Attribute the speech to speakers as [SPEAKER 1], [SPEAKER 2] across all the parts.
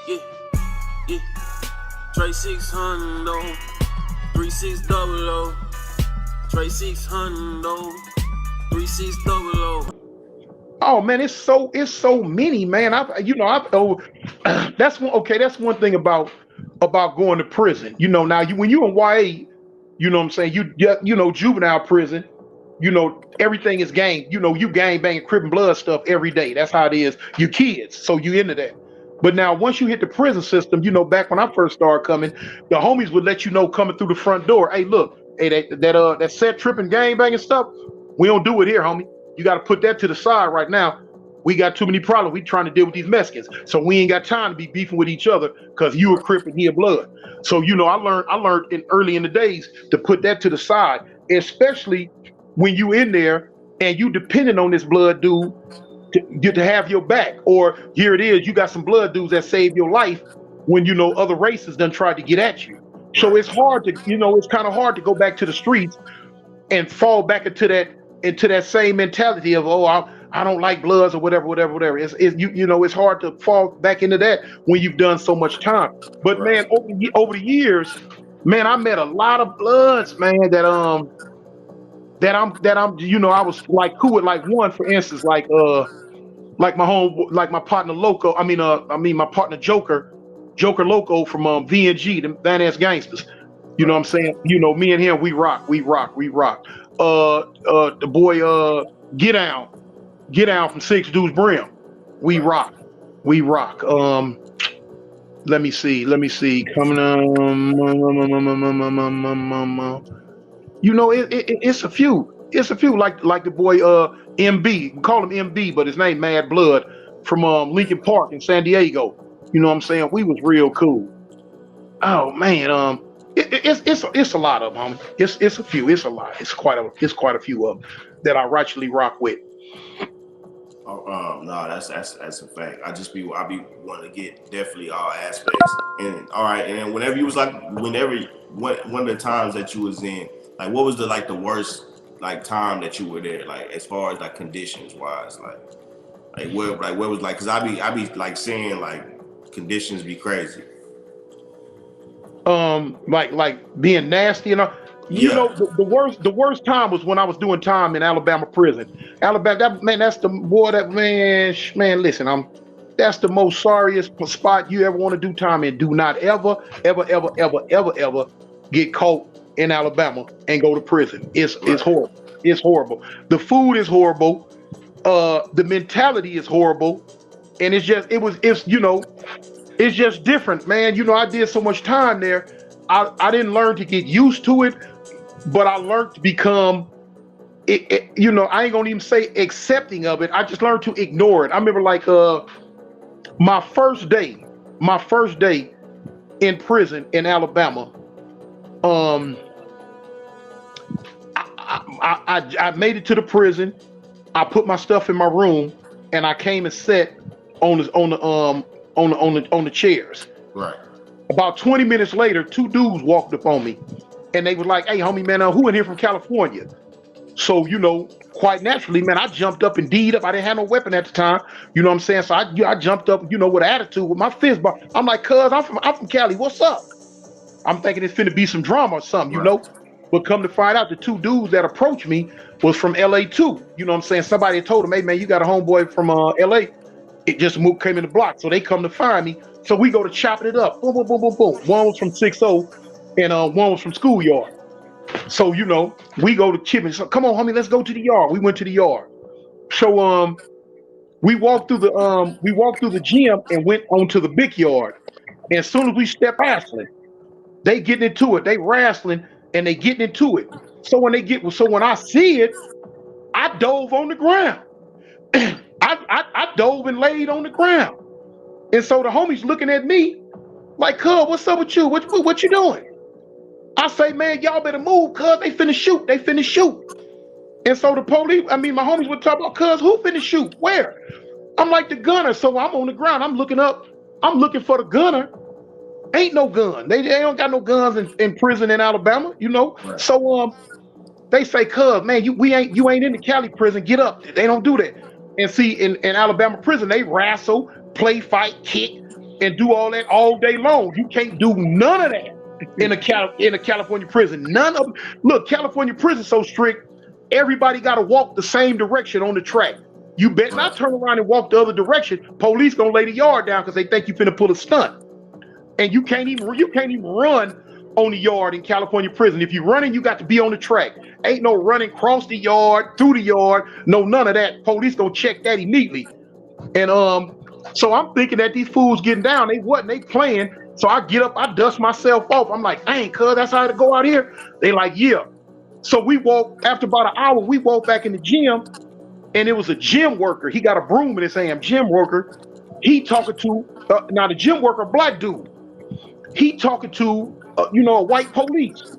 [SPEAKER 1] Yeah, yeah. Trey 600, 3600, Trey 600, 3600.
[SPEAKER 2] Oh man, it's so many, man. That's one. Okay, that's one thing about going to prison. Now when you in YA, what I'm saying, juvenile prison. Everything is gang. You gang banging, crib and blood stuff every day. That's how it is. You kids, so you into that. But now once you hit the prison system, back when I first started coming, the homies would let you know coming through the front door. Hey, look, hey, that set tripping gang banging stuff, we don't do it here, homie. You got to put that to the side right now. We got too many problems. We trying to deal with these Mexicans, so we ain't got time to be beefing with each other because you a Crip and he a Blood. So I learned early in the days to put that to the side, especially when you in there and you depending on this Blood dude to have your back. Or here it is, you got some Blood dudes that saved your life when other races done tried to get at you. So it's hard to it's kind of hard to go back to the streets and fall back into that same mentality of, oh, I don't like Bloods or whatever. It's hard to fall back into that when you've done so much time. But man, over the years, man, I met a lot of Bloods, man, that I'm I was like cool with. Like one, for instance, like my partner Loco. My partner Joker Loco from VNG, the Van Ass Gangsters. You know what I'm saying? Me and him, we rock. The boy Get Down from Six Dudes Brim. We rock. Let me see. Coming it's a few. It's a few like the boy MB. We call him MB, but his name Mad Blood from Lincoln Park in San Diego. You know what I'm saying? We was real cool. Oh man, it's a lot of them, homie. It's a few. It's a lot. It's quite a few of them that I rightfully rock with.
[SPEAKER 3] No, that's a fact. I be wanting to get definitely all aspects. And all right, and then whenever you was like, one of the times that you was in, like, what was the worst time that you were there, like as far as like conditions wise, where was like, cause I be like seeing like conditions be crazy.
[SPEAKER 2] Like being nasty,
[SPEAKER 3] Yeah.
[SPEAKER 2] The worst time was when I was doing time in Alabama prison. Alabama, that's the boy that man. Listen, that's the most sorriest spot you ever want to do time in. Do not ever get caught in Alabama and go to prison. It's horrible. It's horrible. The food is horrible. The mentality is horrible, and it's just different, man. I did so much time there. I didn't learn to get used to it, but I learned to become I ain't gonna even say accepting of it. I just learned to ignore it. I remember like my first day in prison in Alabama. I made it to the prison. I put my stuff in my room, and I came and sat on the chairs.
[SPEAKER 3] Right.
[SPEAKER 2] About 20 minutes later, two dudes walked up on me, and they were like, "Hey, homie, man, who in here from California?" So, quite naturally, man, I jumped up and D'd up. I didn't have no weapon at the time. You know what I'm saying? So I jumped up, with an attitude, with my fist. But I'm like, "Cuz, I'm from Cali. What's up?" I'm thinking it's finna be some drama or something,
[SPEAKER 3] Right.
[SPEAKER 2] But come to find out, the two dudes that approached me was from LA too. You know what I'm saying? Somebody had told them, "Hey, man, you got a homeboy from LA. It just came in the block." So they come to find me. So we go to chopping it up. Boom, boom, boom, boom, boom. One was from 6-0 and one was from Schoolyard. So, we go to chipping. So come on, homie, let's go to the yard. We went to the yard. So we walked through the gym and went onto the big yard. And as soon as we step wrestling, they getting into it. They wrestling and they getting into it. So when I see it, I dove on the ground. I dove and laid on the ground. And so the homies looking at me like, "Cuz, what's up with you? What you doing?" I say, "Man, y'all better move, cuz they finna shoot. And so the police, my homies would talk about, "Cuz, who finna shoot? Where?" I'm like, "The gunner." So I'm on the ground. I'm looking up. I'm looking for the gunner. Ain't no gun. They don't got no guns in prison in Alabama,
[SPEAKER 3] Right.
[SPEAKER 2] So they say, "Cuz, man, you ain't in the Cali prison. Get up." They don't do that. And see, in Alabama prison, they wrestle, play, fight, kick, and do all that all day long. You can't do none of that in a California prison. None of look, California prison so strict. Everybody got to walk the same direction on the track. You better not turn around and walk the other direction. Police gonna lay the yard down because they think you finna pull a stunt. And you can't even run on the yard in California prison. If you're running, you got to be on the track. Ain't no running across the yard, through the yard, no none of that. Police gonna check that immediately. And so I'm thinking that these fools getting down, they playing. So I get up, I dust myself off. I'm like, dang, cuz that's how to go out here. They like, yeah. So we walk, after about an hour, we walk back in the gym, and it was a gym worker. He got a broom in his hand, gym worker. He talking to, now the gym worker, black dude. He talking to, a white police.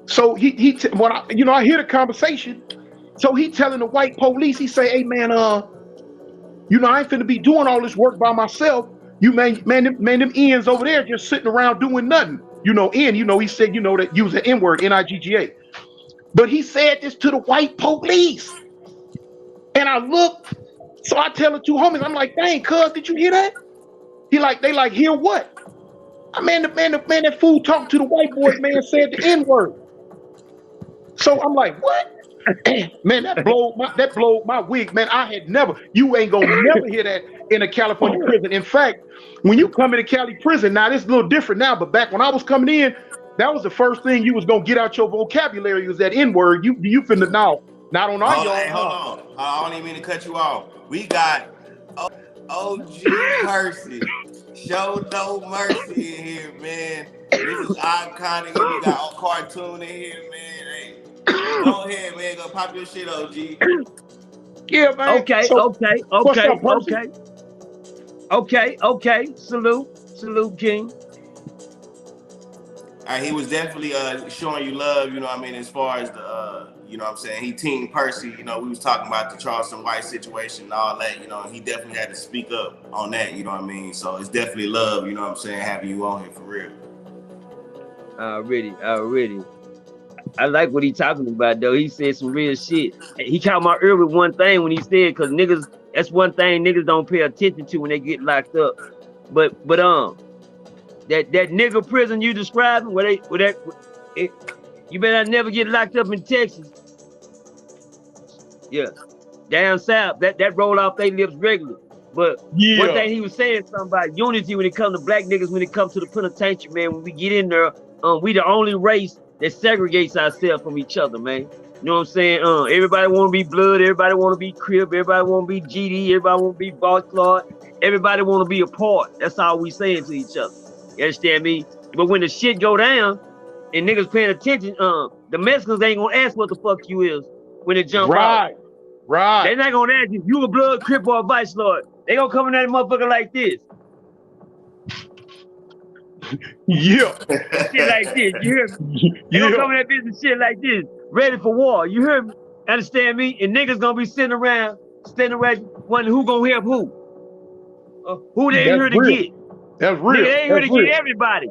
[SPEAKER 2] So when I hear the conversation, so he telling the white police, he say, hey man, I ain't finna be doing all this work by myself. You man, them ends over there just sitting around doing nothing. He said, that use the N-word, N-I-G-G-A. But he said this to the white police. And I look, so I tell the two homies, I'm like, dang, cuz, did you hear that? They like, hear what? That fool talking to the white boy, man, said the N-word. So I'm like, what? Man, that blowed my wig, man. You ain't gonna never hear that in a California prison. In fact, when you come into Cali prison, now this is a little different now, but back when I was coming in, that was the first thing you was gonna get out your vocabulary was that N-word. You finna know. Not on our yard.
[SPEAKER 3] Hey, hold on. I don't even mean to cut you off. We got OG Percy. Show no mercy in here, man. This is iconic. We got a cartoon in here, man. Hey, go ahead, man. Go pop your shit, OG.
[SPEAKER 2] Yeah, man.
[SPEAKER 4] Okay. Salute, King.
[SPEAKER 3] He was definitely showing you love, as far as the he teamed Percy, we was talking about the Charleston White situation and all that, he definitely had to speak up on that, so it's definitely love, having you on here for real.
[SPEAKER 4] Already. I like what he talking about though. He said some real shit. He caught my ear with one thing when he said, cause niggas, that's one thing niggas don't pay attention to when they get locked up. But that nigga prison you describing, you better never get locked up in Texas. Yeah, down south, that roll off their lips regularly. But one thing he was saying something about unity when it comes to black niggas, when it comes to the penitentiary, man. When we get in there, we the only race that segregates ourselves from each other, man. You know what I'm saying? Everybody want to be blood, everybody want to be Crib, everybody want to be GD, everybody want to be Boss Claude, everybody want to be a part. That's all we saying to each other. You understand me? But when the shit go down and niggas paying attention, the Mexicans ain't gonna ask what the fuck you is when it jump out.
[SPEAKER 2] Right.
[SPEAKER 4] They not gonna ask you a blood, Crip, or a Vice Lord. They gonna come in that motherfucker like this.
[SPEAKER 2] Yeah.
[SPEAKER 4] Shit like this. You hear me? They gonna come in that business shit like this, ready for war. You hear me? Understand me? And niggas gonna be sitting around wondering who gonna help who. Who they ain't here to get.
[SPEAKER 2] That's real.
[SPEAKER 4] Nigga, they ain't here to get everybody.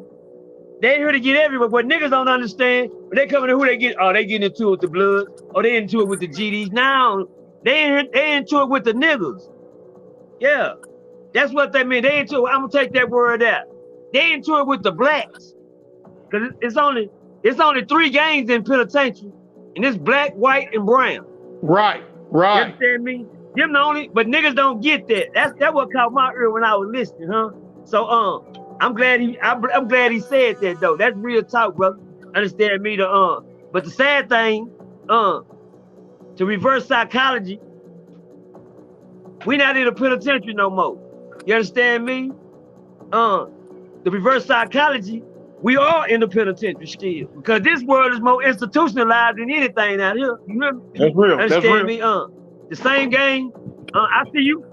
[SPEAKER 4] They ain't here to get everybody. What niggas don't understand, when they coming to who they get, they getting into it with the blood, or they into it with the GDs. Now, they into it with the niggas. Yeah. That's what they mean. They into it. I'm gonna take that word out. They into it with the blacks. Cause it's only 3 gangs in penitentiary, and it's black, white, and brown.
[SPEAKER 2] Right.
[SPEAKER 4] You understand me? Them the only, but niggas don't get that. That's what caught my ear when I was listening, huh? So I'm glad he said that though. That's real talk, brother. Understand me? But the sad thing, to reverse psychology, we not in a penitentiary no more. You understand me? The reverse psychology, we are in the penitentiary still. Because this world is more institutionalized than anything out here. You hear me?
[SPEAKER 2] That's real.
[SPEAKER 4] Understand me? The same game, I see you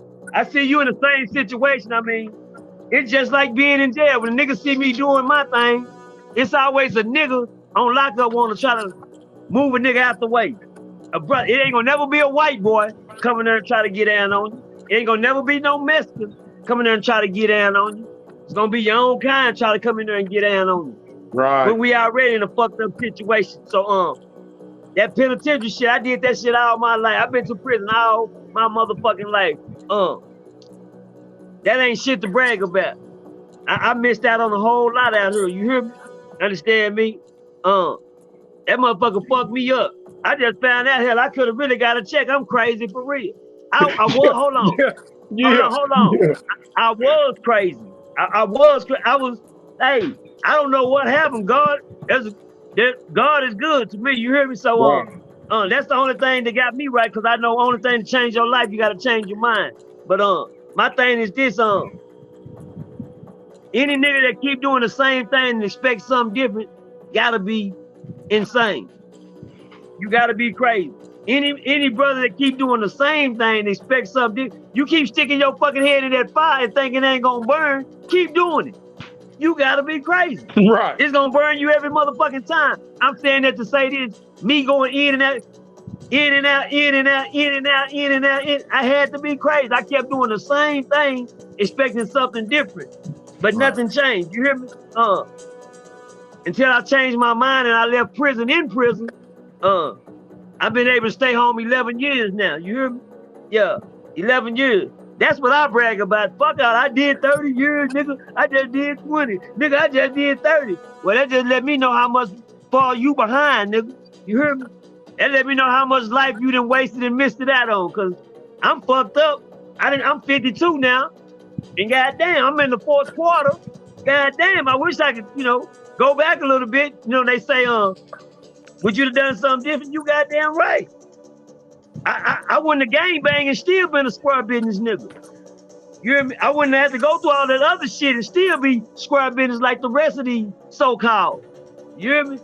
[SPEAKER 4] in the same situation. I mean, it's just like being in jail. When a nigga see me doing my thing, it's always a nigga on lockup want to try to move a nigga out the way. Brother, it ain't gonna never be a white boy coming there and try to get down on you. It ain't gonna never be no Mexican coming there and try to get down on you. It's gonna be your own kind try to come in there and get down on you.
[SPEAKER 2] Right.
[SPEAKER 4] But we already in a fucked up situation. So that penitentiary shit, I did that shit all my life. I've been to prison all my motherfucking life. That ain't shit to brag about. I missed out on a whole lot out here. You hear me? Understand me? That motherfucker fucked me up. I just found out hell I could have really got a check. I'm crazy for real. I was hold on. Hold on.
[SPEAKER 2] Yeah.
[SPEAKER 4] I was crazy. I was hey, I don't know what happened. God is good to me. You hear me? So
[SPEAKER 2] Wow.
[SPEAKER 4] that's the only thing that got me right, because I know only thing to change your life, you gotta change your mind. But my thing is this, any nigga that keep doing the same thing and expect something different gotta be insane. You gotta be crazy. Any brother that keep doing the same thing and expect something different, you keep sticking your fucking head in that fire and thinking it ain't gonna burn, keep doing it. You gotta be crazy.
[SPEAKER 2] Right.
[SPEAKER 4] It's gonna burn you every motherfucking time. I'm saying that to say this, me going in and out, in and out, in and out, in and out, in and out. I had to be crazy. I kept doing the same thing, expecting something different, but nothing changed. You hear me? Until I changed my mind and I left prison in prison, I've been able to stay home 11 years now. You hear me? Yeah, 11 years. That's what I brag about. Fuck out, I did 30 years, nigga. I just did 20. Nigga, I just did 30. Well, that just let me know how much far you behind, nigga. You hear me? That let me know how much life you done wasted and missed it out on, because I'm fucked up. I'm 52 now. And goddamn, I'm in the fourth quarter. Goddamn, I wish I could, go back a little bit. They say, would you have done something different? You goddamn right. I wouldn't have gangbanged and still been a square business nigga. You hear me? I wouldn't have to go through all that other shit and still be square business like the rest of these so-called. You hear me?